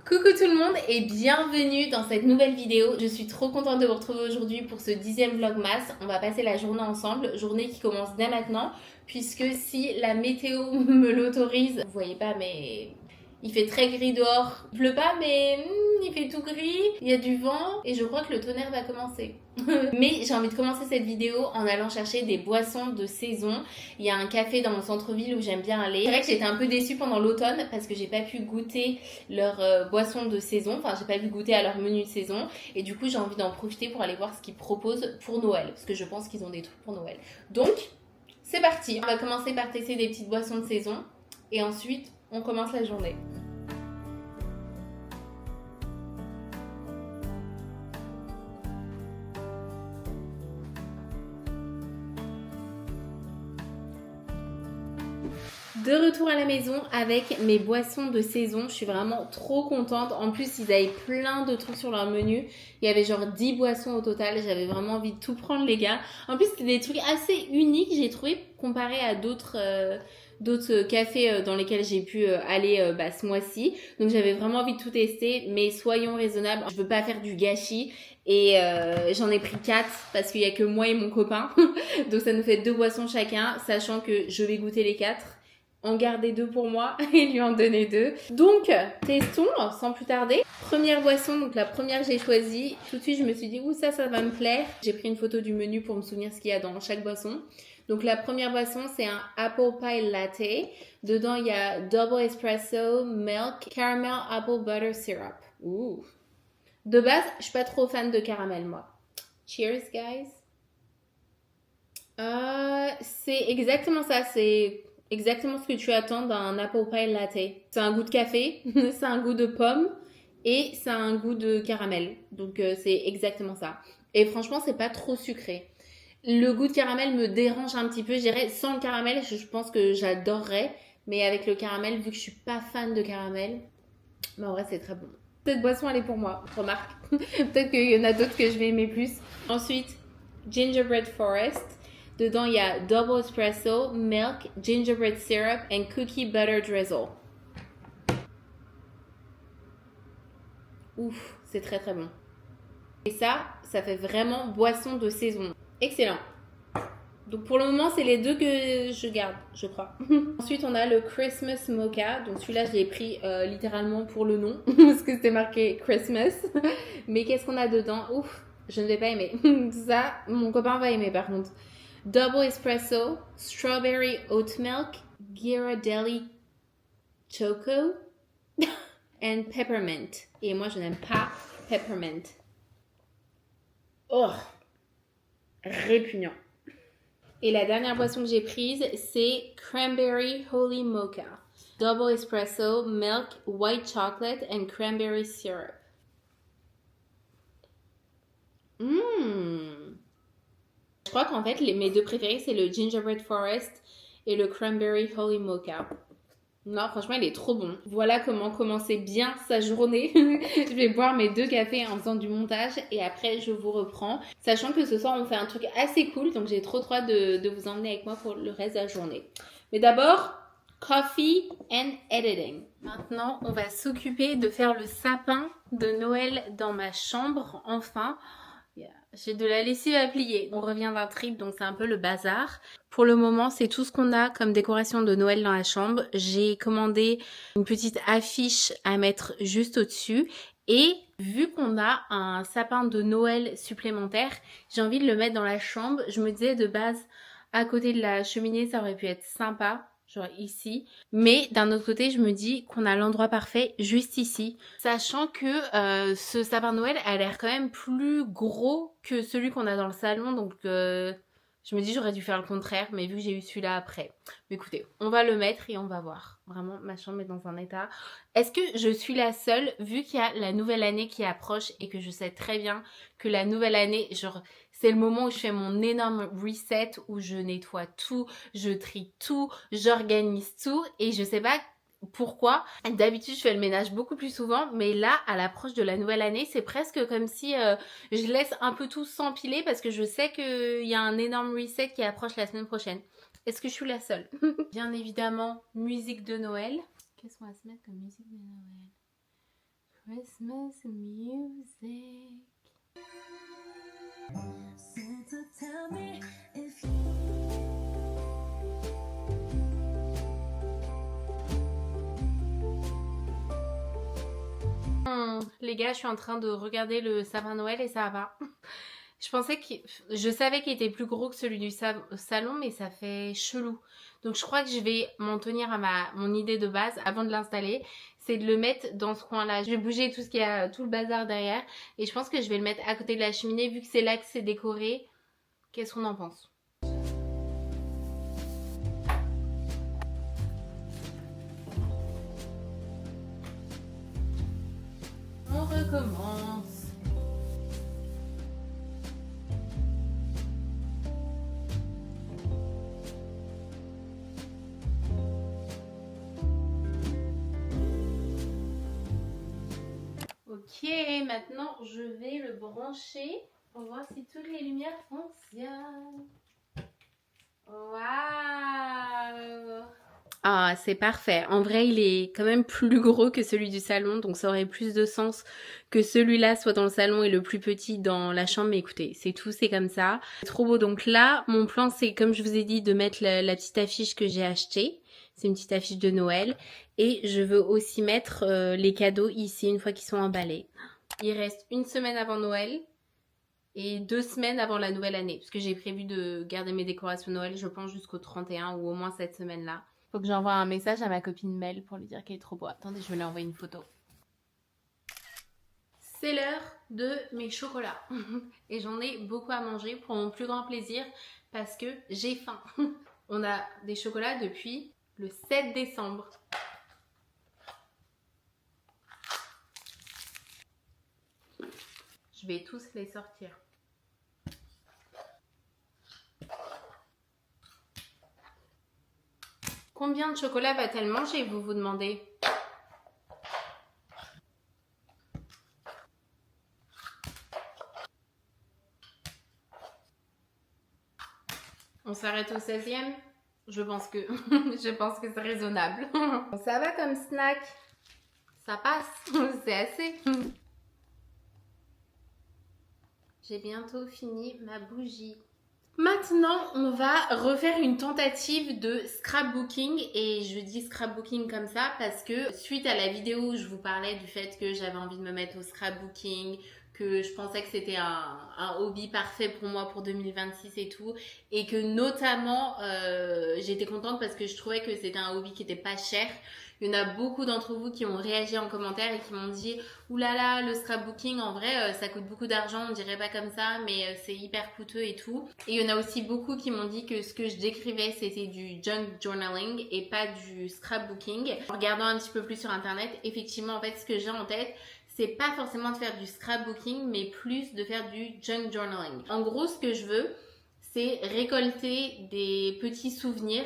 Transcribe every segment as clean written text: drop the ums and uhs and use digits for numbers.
Coucou tout le monde et bienvenue dans cette nouvelle vidéo. Je suis trop contente de vous retrouver aujourd'hui pour ce 10e vlogmas. On va passer la journée ensemble, journée qui commence dès maintenant, puisque si la météo me l'autorise, vous voyez pas mais il fait très gris dehors. Il pleut pas mais il fait tout gris, il y a du vent et je crois que le tonnerre va commencer. Mais j'ai envie de commencer cette vidéo en allant chercher des boissons de saison. Il y a un café dans mon centre-ville où j'aime bien aller. C'est vrai que j'étais un peu déçue pendant l'automne parce que j'ai pas pu goûter leurs boissons de saison. Enfin, j'ai pas pu goûter à leur menu de saison. Et du coup, j'ai envie d'en profiter pour aller voir ce qu'ils proposent pour Noël. Parce que je pense qu'ils ont des trucs pour Noël. Donc, c'est parti. On va commencer par tester des petites boissons de saison. Et ensuite, on commence la journée. De retour à la maison avec mes boissons de saison. Je suis vraiment trop contente. En plus, ils avaient plein de trucs sur leur menu. Il y avait genre 10 boissons au total. J'avais vraiment envie de tout prendre, les gars. En plus, c'était des trucs assez uniques, j'ai trouvé, comparé à d'autres cafés dans lesquels j'ai pu aller ce mois-ci. Donc, j'avais vraiment envie de tout tester. Mais soyons raisonnables. Je veux pas faire du gâchis. Et j'en ai pris 4 parce qu'il y a que moi et mon copain. Donc, ça nous fait 2 boissons chacun, sachant que je vais goûter les 4. En garder 2 pour moi et lui en donner 2. Donc, testons sans plus tarder. Première boisson, donc la première que j'ai choisie. Tout de suite, je me suis dit, ouh, ça va me plaire. J'ai pris une photo du menu pour me souvenir ce qu'il y a dans chaque boisson. Donc, la première boisson, c'est un Apple Pie Latte. Dedans, il y a Double Espresso, Milk, Caramel Apple Butter Syrup. Ouh. De base, je suis pas trop fan de caramel, moi. Cheers, guys. C'est exactement ça, c'est exactement ce que tu attends d'un apple pie latte. C'est un goût de café, c'est un goût de pomme et c'est un goût de caramel. Donc c'est exactement ça. Et franchement, c'est pas trop sucré. Le goût de caramel me dérange un petit peu. Je dirais sans le caramel, je pense que j'adorerais. Mais avec le caramel, vu que je suis pas fan de caramel, en vrai, c'est très bon. Cette boisson, elle est pour moi. Remarque. Peut-être qu'il y en a d'autres que je vais aimer plus. Ensuite, Gingerbread Forest. Dedans, il y a Double Espresso, Milk, Gingerbread Syrup and Cookie Butter Drizzle. Ouf, c'est très très bon. Et ça fait vraiment boisson de saison. Excellent. Donc pour le moment, c'est les 2 que je garde, je crois. Ensuite, on a le Christmas Mocha. Donc celui-là, je l'ai pris littéralement pour le nom, parce que c'était marqué Christmas. Mais qu'est-ce qu'on a dedans? Ouf, je ne vais pas aimer. Ça, mon copain va aimer par contre. Double Espresso, Strawberry Oat Milk, Ghirardelli Choco and Peppermint. Et moi, je n'aime pas Peppermint. Oh, répugnant. Et la dernière boisson que j'ai prise, c'est Cranberry Holy Mocha. Double Espresso, Milk, White Chocolate and Cranberry Syrup. Je crois qu'en fait, mes 2 préférés, c'est le Gingerbread Forest et le Cranberry Holy Mocha. Non, franchement, il est trop bon. Voilà comment commencer bien sa journée. Je vais boire mes 2 cafés en faisant du montage et après, je vous reprends. Sachant que ce soir, on fait un truc assez cool, donc j'ai trop hâte de vous emmener avec moi pour le reste de la journée. Mais d'abord, coffee and editing. Maintenant, on va s'occuper de faire le sapin de Noël dans ma chambre, enfin. J'ai de la lessive à plier. On revient d'un trip, donc c'est un peu le bazar. Pour le moment, c'est tout ce qu'on a comme décoration de Noël dans la chambre. J'ai commandé une petite affiche à mettre juste au-dessus. Et vu qu'on a un sapin de Noël supplémentaire, j'ai envie de le mettre dans la chambre. Je me disais de base, à côté de la cheminée, ça aurait pu être sympa. Genre ici. Mais d'un autre côté, je me dis qu'on a l'endroit parfait juste ici. Sachant que ce sapin de Noël a l'air quand même plus gros que celui qu'on a dans le salon. Donc je me dis j'aurais dû faire le contraire. Mais vu que j'ai eu celui-là après. Mais écoutez, on va le mettre et on va voir. Vraiment, ma chambre est dans un état. Est-ce que je suis la seule, vu qu'il y a la nouvelle année qui approche et que je sais très bien que la nouvelle année, genre... C'est le moment où je fais mon énorme reset, où je nettoie tout, je trie tout, j'organise tout et je sais pas pourquoi. D'habitude, je fais le ménage beaucoup plus souvent, mais là, à l'approche de la nouvelle année, c'est presque comme si je laisse un peu tout s'empiler parce que je sais qu'il y a un énorme reset qui approche la semaine prochaine. Est-ce que je suis la seule? Bien évidemment, musique de Noël. Qu'est-ce qu'on va se mettre comme musique de Noël? Christmas music. Santa, tell me if les gars, je suis en train de regarder le sapin de Noël et ça va. Je savais qu'il était plus gros que celui du salon, mais ça fait chelou. Donc je crois que je vais m'en tenir à mon idée de base avant de l'installer. C'est de le mettre dans ce coin-là. Je vais bouger tout ce qu'il y a, tout le bazar derrière. Et je pense que je vais le mettre à côté de la cheminée vu que c'est là que c'est décoré. Qu'est-ce qu'on en pense? On recommence. Ok, maintenant je vais le brancher pour voir si toutes les lumières fonctionnent. Waouh! Ah, c'est parfait. En vrai, il est quand même plus gros que celui du salon, donc ça aurait plus de sens que celui-là soit dans le salon et le plus petit dans la chambre. Mais écoutez, c'est tout, c'est comme ça. C'est trop beau. Donc là, mon plan, c'est comme je vous ai dit, de mettre la petite affiche que j'ai achetée. C'est une petite affiche de Noël. Et je veux aussi mettre les cadeaux ici une fois qu'ils sont emballés. Il reste une semaine avant Noël et 2 semaines avant la nouvelle année. Parce que j'ai prévu de garder mes décorations Noël, je pense, jusqu'au 31 ou au moins cette semaine-là. Faut que j'envoie un message à ma copine Mel pour lui dire qu'elle est trop beau. Attendez, je vais lui envoyer une photo. C'est l'heure de mes chocolats. Et j'en ai beaucoup à manger pour mon plus grand plaisir parce que j'ai faim. On a des chocolats depuis le 7 décembre. Je vais tous les sortir. Combien de chocolat va-t-elle manger, vous vous demandez? On s'arrête au 16e? Je pense que c'est raisonnable. Ça va comme snack. Ça passe. C'est assez. J'ai bientôt fini ma bougie. Maintenant, on va refaire une tentative de scrapbooking et je dis scrapbooking comme ça parce que suite à la vidéo où je vous parlais du fait que j'avais envie de me mettre au scrapbooking, que je pensais que c'était un hobby parfait pour moi pour 2026 et tout, et que notamment j'étais contente parce que je trouvais que c'était un hobby qui était pas cher. Il y en a beaucoup d'entre vous qui ont réagi en commentaire et qui m'ont dit « Oulala, le scrapbooking, en vrai, ça coûte beaucoup d'argent, on dirait pas comme ça, mais c'est hyper coûteux et tout. » Et il y en a aussi beaucoup qui m'ont dit que ce que je décrivais, c'était du junk journaling et pas du scrapbooking. En regardant un petit peu plus sur internet, effectivement, en fait, ce que j'ai en tête, c'est pas forcément de faire du scrapbooking, mais plus de faire du junk journaling. En gros, ce que je veux, c'est récolter des petits souvenirs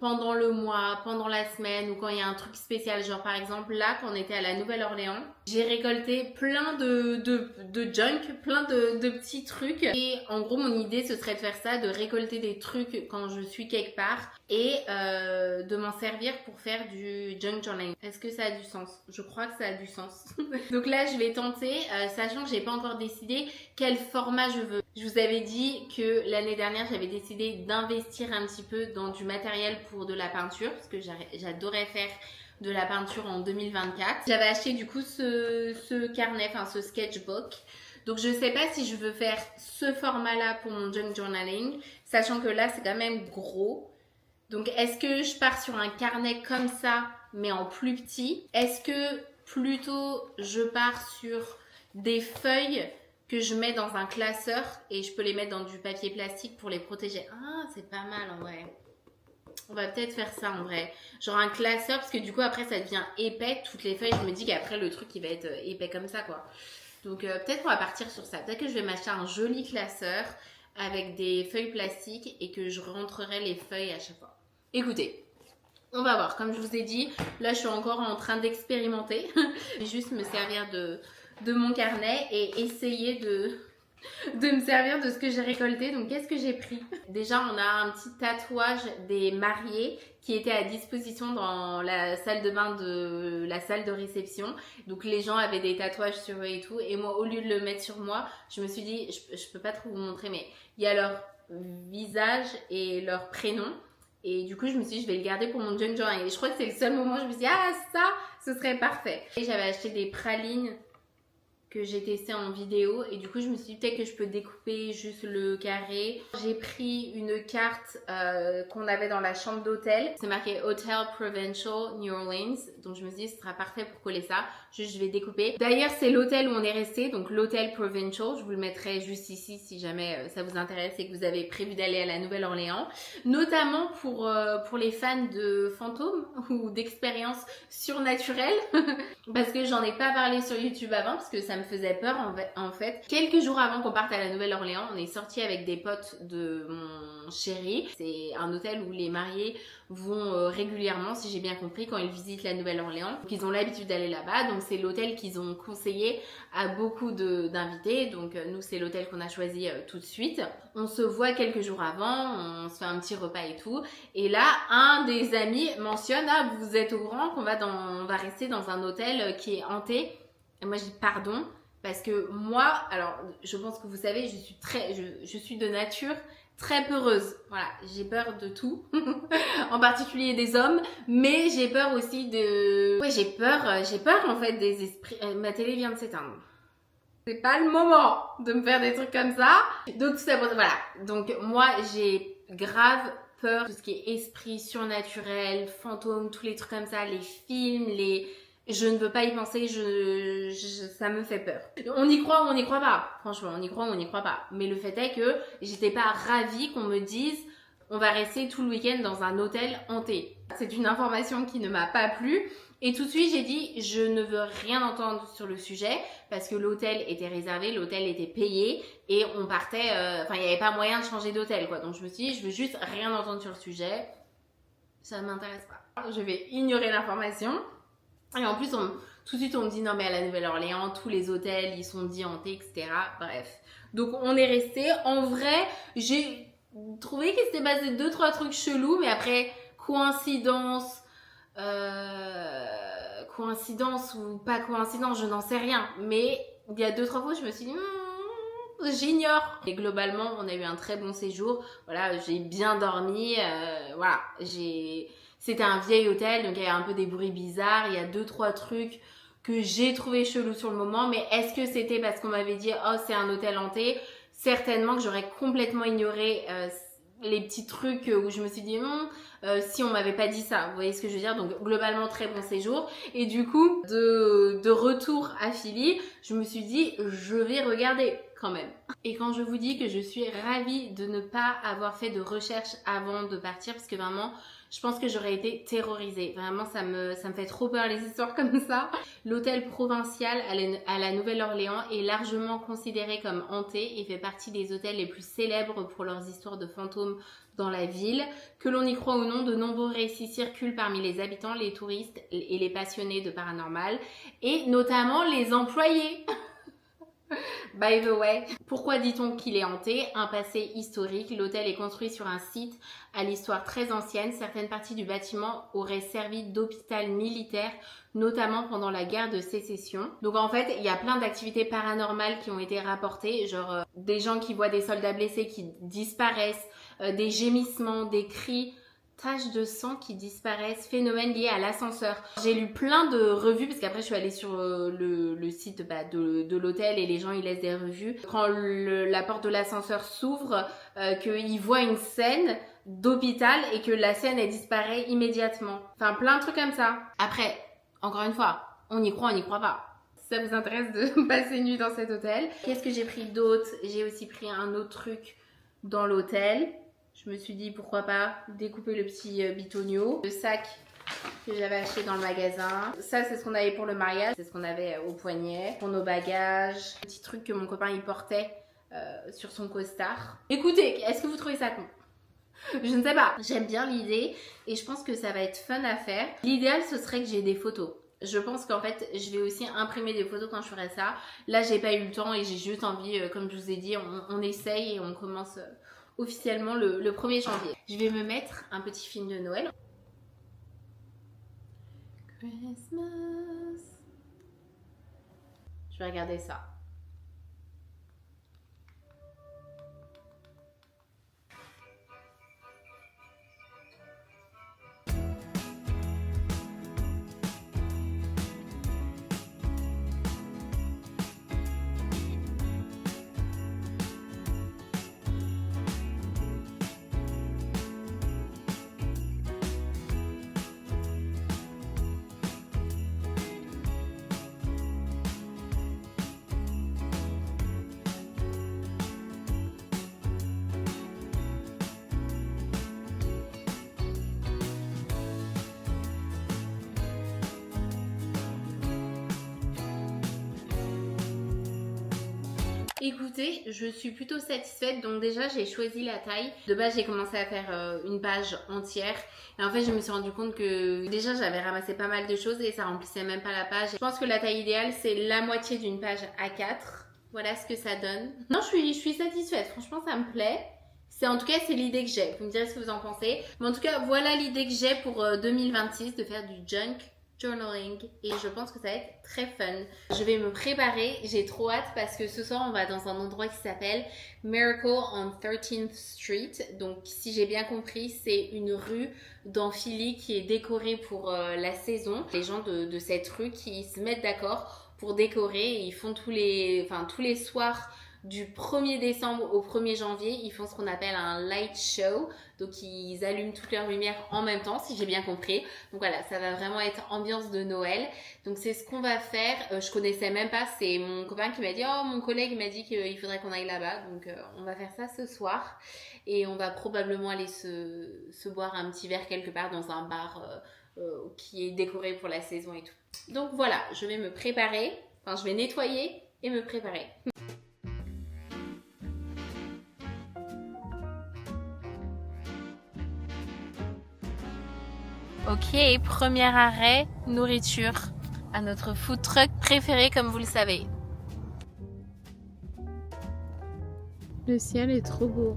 pendant le mois, pendant la semaine ou quand il y a un truc spécial. Genre par exemple là quand on était à la Nouvelle-Orléans, j'ai récolté plein de junk, plein de petits trucs. Et en gros mon idée ce serait de faire ça, de récolter des trucs quand je suis quelque part et de m'en servir pour faire du junk journaling. Est-ce que ça a du sens? Je crois que ça a du sens. Donc là je vais tenter, sachant que j'ai pas encore décidé quel format je veux. Je vous avais dit que l'année dernière j'avais décidé d'investir un petit peu dans du matériel pour de la peinture parce que j'adorais faire de la peinture en 2024. J'avais acheté du coup ce carnet, enfin ce sketchbook. Donc je sais pas si je veux faire ce format là pour mon junk journaling, sachant que là c'est quand même gros. Donc est-ce que je pars sur un carnet comme ça mais en plus petit? Est-ce que plutôt je pars sur des feuilles que je mets dans un classeur et je peux les mettre dans du papier plastique pour les protéger? Ah, c'est pas mal en vrai. On va peut-être faire ça en vrai. Genre un classeur parce que du coup après ça devient épais. Toutes les feuilles, je me dis qu'après le truc il va être épais comme ça quoi. Donc peut-être qu'on va partir sur ça. Peut-être que je vais m'acheter un joli classeur avec des feuilles plastiques et que je rentrerai les feuilles à chaque fois. Écoutez, on va voir. Comme je vous ai dit, là je suis encore en train d'expérimenter. Je vais juste me servir de mon carnet et essayer de me servir de ce que j'ai récolté. Donc qu'est-ce que j'ai pris? Déjà on a un petit tatouage des mariés qui était à disposition dans la salle de bain de la salle de réception. Donc les gens avaient des tatouages sur eux et tout. Et moi, au lieu de le mettre sur moi, je me suis dit, je peux pas trop vous montrer, mais il y a leur visage et leur prénom. Et du coup, je me suis dit, je vais le garder pour mon junk journal. Et je crois que c'est le seul moment où je me suis dit, ah, ça, ce serait parfait. Et j'avais acheté des pralines que j'ai testé en vidéo et du coup je me suis dit peut-être que je peux découper juste le carré. J'ai pris une carte qu'on avait dans la chambre d'hôtel, c'est marqué Hotel Provincial New Orleans, donc je me suis dit ce sera parfait pour coller ça. Juste je vais découper. D'ailleurs c'est l'hôtel où on est resté, donc l'hôtel Provincial, je vous le mettrai juste ici si jamais ça vous intéresse et que vous avez prévu d'aller à la Nouvelle-Orléans, notamment pour les fans de fantômes ou d'expériences surnaturelles parce que j'en ai pas parlé sur YouTube avant parce que ça me faisait peur en fait. Quelques jours avant qu'on parte à la Nouvelle-Orléans, on est sorti avec des potes de mon chéri. C'est un hôtel où les mariés vont régulièrement, si j'ai bien compris, quand ils visitent la Nouvelle-Orléans. Donc ils ont l'habitude d'aller là-bas, donc c'est l'hôtel qu'ils ont conseillé à beaucoup d'invités. Donc nous c'est l'hôtel qu'on a choisi tout de suite. On se voit quelques jours avant, on se fait un petit repas et tout. Et là, un des amis mentionne, ah vous êtes au courant qu'on on va rester dans un hôtel qui est hanté. Et moi je dis pardon parce que moi, alors je pense que vous savez, je suis de nature très peureuse. Voilà, j'ai peur de tout, en particulier des hommes, mais j'ai peur aussi de... Ouais, j'ai peur en fait des esprits. Ma télé vient de s'éteindre. C'est pas le moment de me faire des trucs comme ça. Donc tout ça, voilà. Donc moi j'ai grave peur de tout ce qui est esprit surnaturel, fantômes, tous les trucs comme ça, les films, je ne veux pas y penser, ça me fait peur. On y croit ou on n'y croit pas. Franchement, on y croit ou on n'y croit pas. Mais le fait est que j'étais pas ravie qu'on me dise on va rester tout le week-end dans un hôtel hanté. C'est une information qui ne m'a pas plu. Et tout de suite, j'ai dit je ne veux rien entendre sur le sujet parce que l'hôtel était réservé, l'hôtel était payé et on partait, il n'y avait pas moyen de changer d'hôtel quoi. Donc je me suis dit je veux juste rien entendre sur le sujet. Ça ne m'intéresse pas. Je vais ignorer l'information. Et en plus, tout de suite, on me dit non, mais à la Nouvelle-Orléans, tous les hôtels, ils sont dits hantés, etc. Bref. Donc, on est resté. En vrai, j'ai trouvé qu'il s'était passé 2-3 trucs chelous, mais après, coïncidence ou pas coïncidence, je n'en sais rien. Mais il y a 2-3 fois, je me suis dit, j'ignore. Et globalement, on a eu un très bon séjour. Voilà, j'ai bien dormi. Voilà, C'était un vieil hôtel, donc il y avait un peu des bruits bizarres. Il y a 2-3 trucs que j'ai trouvé chelous sur le moment. Mais est-ce que c'était parce qu'on m'avait dit « Oh, c'est un hôtel hanté ?» Certainement que j'aurais complètement ignoré les petits trucs où je me suis dit si on m'avait pas dit ça. Vous voyez ce que je veux dire? Donc globalement, très bon séjour. Et du coup, de retour à Philly, je me suis dit « Je vais regarder quand même ». Et quand je vous dis que je suis ravie de ne pas avoir fait de recherche avant de partir, parce que vraiment... Je pense que j'aurais été terrorisée. Vraiment, ça me fait trop peur les histoires comme ça. L'hôtel provincial à la Nouvelle-Orléans est largement considéré comme hanté et fait partie des hôtels les plus célèbres pour leurs histoires de fantômes dans la ville. Que l'on y croit ou non, de nombreux récits circulent parmi les habitants, les touristes et les passionnés de paranormal et notamment les employés. By the way, pourquoi dit-on qu'il est hanté? Un passé historique, l'hôtel est construit sur un site à l'histoire très ancienne. Certaines parties du bâtiment auraient servi d'hôpital militaire, notamment pendant la guerre de sécession. Donc en fait, il y a plein d'activités paranormales qui ont été rapportées, genre des gens qui voient des soldats blessés qui disparaissent, des gémissements, des cris, taches de sang qui disparaissent, phénomènes liés à l'ascenseur. J'ai lu plein de revues parce qu'après je suis allée sur le site de l'hôtel et les gens ils laissent des revues. Quand la porte de l'ascenseur s'ouvre, qu'ils voient une scène d'hôpital et que la scène elle disparaît immédiatement. Enfin plein de trucs comme ça. Après, encore une fois, on y croit pas. Si ça vous intéresse de passer une nuit dans cet hôtel. Qu'est-ce que j'ai pris d'autre? J'ai aussi pris un autre truc dans l'hôtel. Je me suis dit pourquoi pas découper le petit bitonio. Le sac que j'avais acheté dans le magasin. Ça c'est ce qu'on avait pour le mariage. C'est ce qu'on avait au poignet. Pour nos bagages. Un petit truc que mon copain il portait sur son costard. Écoutez, est-ce que vous trouvez ça con? Je ne sais pas. J'aime bien l'idée et je pense que ça va être fun à faire. L'idéal ce serait que j'ai des photos. Je pense qu'en fait, je vais aussi imprimer des photos quand je ferai ça. Là, j'ai pas eu le temps et j'ai juste envie, comme je vous ai dit, on essaye et on commence officiellement le 1er janvier. Je vais me mettre un petit film de Noël. Christmas. Je vais regarder ça. Écoutez, je suis plutôt satisfaite. Donc déjà, j'ai choisi la taille. De base, j'ai commencé à faire une page entière. Et en fait, je me suis rendu compte que déjà, j'avais ramassé pas mal de choses et ça remplissait même pas la page. Je pense que la taille idéale, c'est la moitié d'une page A4. Voilà ce que ça donne. Non, je suis satisfaite. Franchement, ça me plaît. En tout cas, c'est l'idée que j'ai. Vous me direz ce que vous en pensez. Mais en tout cas, voilà l'idée que j'ai pour 2026 de faire du junk journaling et je pense que ça va être très fun. Je vais me préparer, j'ai trop hâte parce que ce soir on va dans un endroit qui s'appelle Miracle on 13th Street. Donc si j'ai bien compris, c'est une rue dans Philly qui est décorée pour la saison. Les gens de cette rue qui se mettent d'accord pour décorer et ils font tous les soirs du 1er décembre au 1er janvier, ils font ce qu'on appelle un light show. Donc ils allument toutes leurs lumières en même temps, si j'ai bien compris. Donc voilà, ça va vraiment être ambiance de Noël. Donc c'est ce qu'on va faire. Je connaissais même pas, c'est mon copain qui m'a dit, oh mon collègue m'a dit qu'il faudrait qu'on aille là-bas. Donc on va faire ça ce soir. Et on va probablement aller se boire un petit verre quelque part dans un bar qui est décoré pour la saison et tout. Donc voilà, je vais me préparer. Enfin, je vais nettoyer et me préparer. Ok, premier arrêt, nourriture, à notre food truck préféré comme vous le savez. Le ciel est trop beau.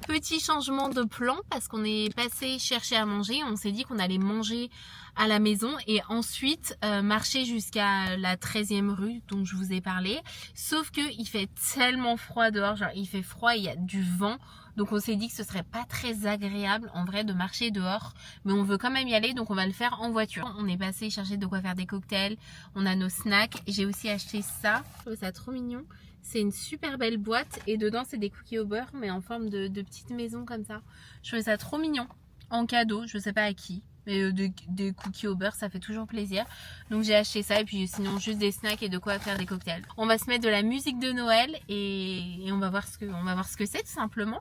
Petit changement de plan parce qu'on est passé chercher à manger. On s'est dit qu'on allait manger à la maison et ensuite marcher jusqu'à la 13e rue dont je vous ai parlé. Sauf que il fait tellement froid dehors, genre il fait froid, il y a du vent. Donc on s'est dit que ce serait pas très agréable en vrai de marcher dehors. Mais on veut quand même y aller, donc on va le faire en voiture. On est passé chercher de quoi faire des cocktails. On a nos snacks. J'ai aussi acheté ça. Je trouve ça trop mignon. C'est une super belle boîte et dedans c'est des cookies au beurre mais en forme de petite maison comme ça. Je trouvais ça trop mignon. En cadeau, je sais pas à qui. Mais des cookies au beurre ça fait toujours plaisir. Donc j'ai acheté ça et puis sinon juste des snacks et de quoi faire des cocktails. On va se mettre de la musique de Noël et on va voir ce que c'est tout simplement.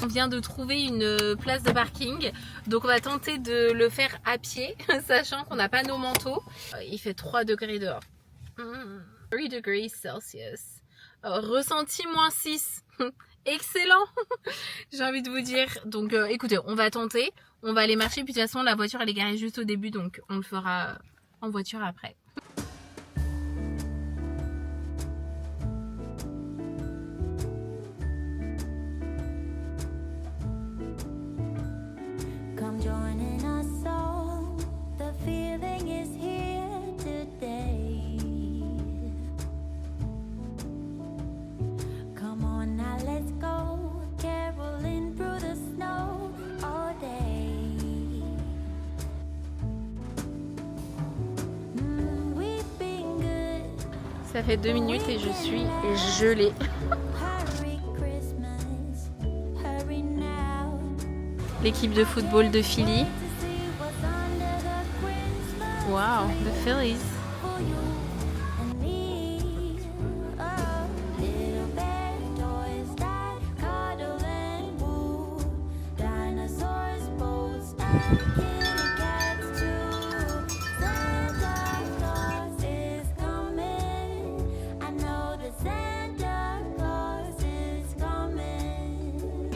On vient de trouver une place de parking, donc on va tenter de le faire à pied, sachant qu'on n'a pas nos manteaux. Il fait 3 degrés dehors. 3 degrés Celsius. Ressenti -6. Excellent. J'ai envie de vous dire. Donc écoutez, on va tenter. On va aller marcher, puis de toute façon la voiture elle est garée juste au début, donc on le fera en voiture après. Ça fait 2 minutes et je suis gelée. L'équipe de football de Philly. Wow, the Phillies.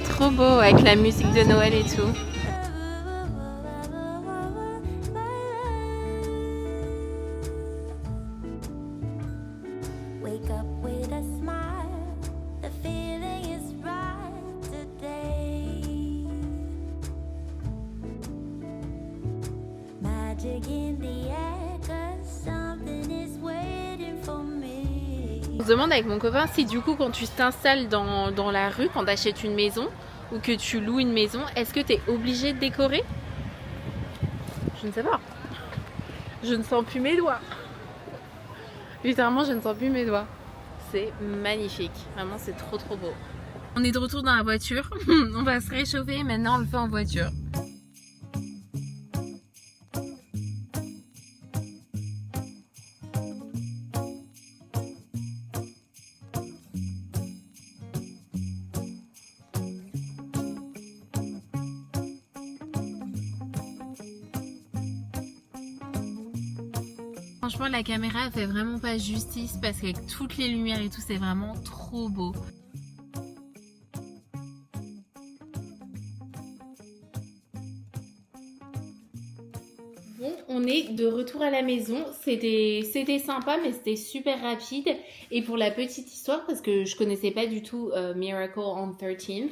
Trop beau avec la musique de Noël et tout. Wake up with a smile. The feeling is right today. Magic in the air, 'cause something is waiting for me. On se demande avec mon copain si du coup quand tu t'installes dans la rue, quand tu achètes une maison ou que tu loues une maison, est-ce que tu es obligé de décorer? Je ne sais pas. Je ne sens plus mes doigts. Littéralement, je ne sens plus mes doigts. C'est magnifique. Vraiment, c'est trop trop beau. On est de retour dans la voiture. On va se réchauffer. Maintenant, on le fait en voiture. Franchement, la caméra elle fait vraiment pas justice parce qu'avec toutes les lumières et tout, c'est vraiment trop beau. Bon, on est de retour à la maison. C'était sympa, mais c'était super rapide. Et pour la petite histoire, parce que je connaissais pas du tout Miracle on 13th,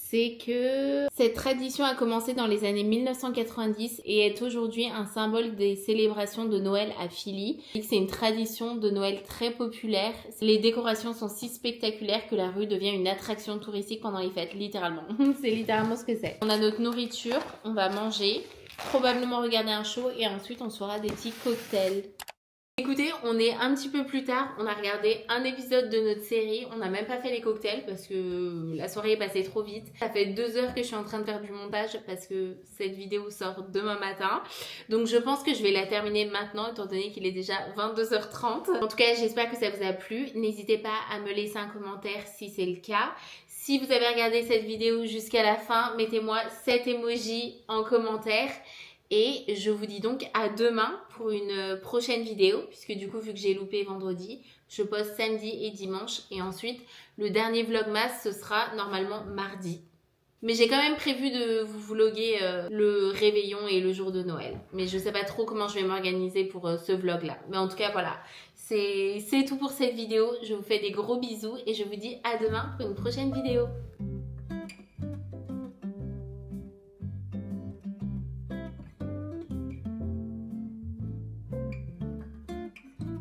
c'est que cette tradition a commencé dans les années 1990 et est aujourd'hui un symbole des célébrations de Noël à Philly. C'est une tradition de Noël très populaire. Les décorations sont si spectaculaires que la rue devient une attraction touristique pendant les fêtes, littéralement. C'est littéralement ce que c'est. On a notre nourriture, on va manger, probablement regarder un show et ensuite on se fera des petits cocktails. Écoutez, on est un petit peu plus tard, on a regardé un épisode de notre série, on n'a même pas fait les cocktails parce que la soirée est passée trop vite. Ça fait 2 heures que je suis en train de faire du montage parce que cette vidéo sort demain matin. Donc je pense que je vais la terminer maintenant étant donné qu'il est déjà 22h30. En tout cas, j'espère que ça vous a plu. N'hésitez pas à me laisser un commentaire si c'est le cas. Si vous avez regardé cette vidéo jusqu'à la fin, mettez-moi 7 emojis en commentaire. Et je vous dis donc à demain pour une prochaine vidéo, puisque du coup vu que j'ai loupé vendredi, je poste samedi et dimanche. Et ensuite le dernier vlogmas ce sera normalement mardi. Mais j'ai quand même prévu de vous vloguer le réveillon et le jour de Noël. Mais je sais pas trop comment je vais m'organiser pour ce vlog là. Mais en tout cas voilà, c'est tout pour cette vidéo. Je vous fais des gros bisous et je vous dis à demain pour une prochaine vidéo.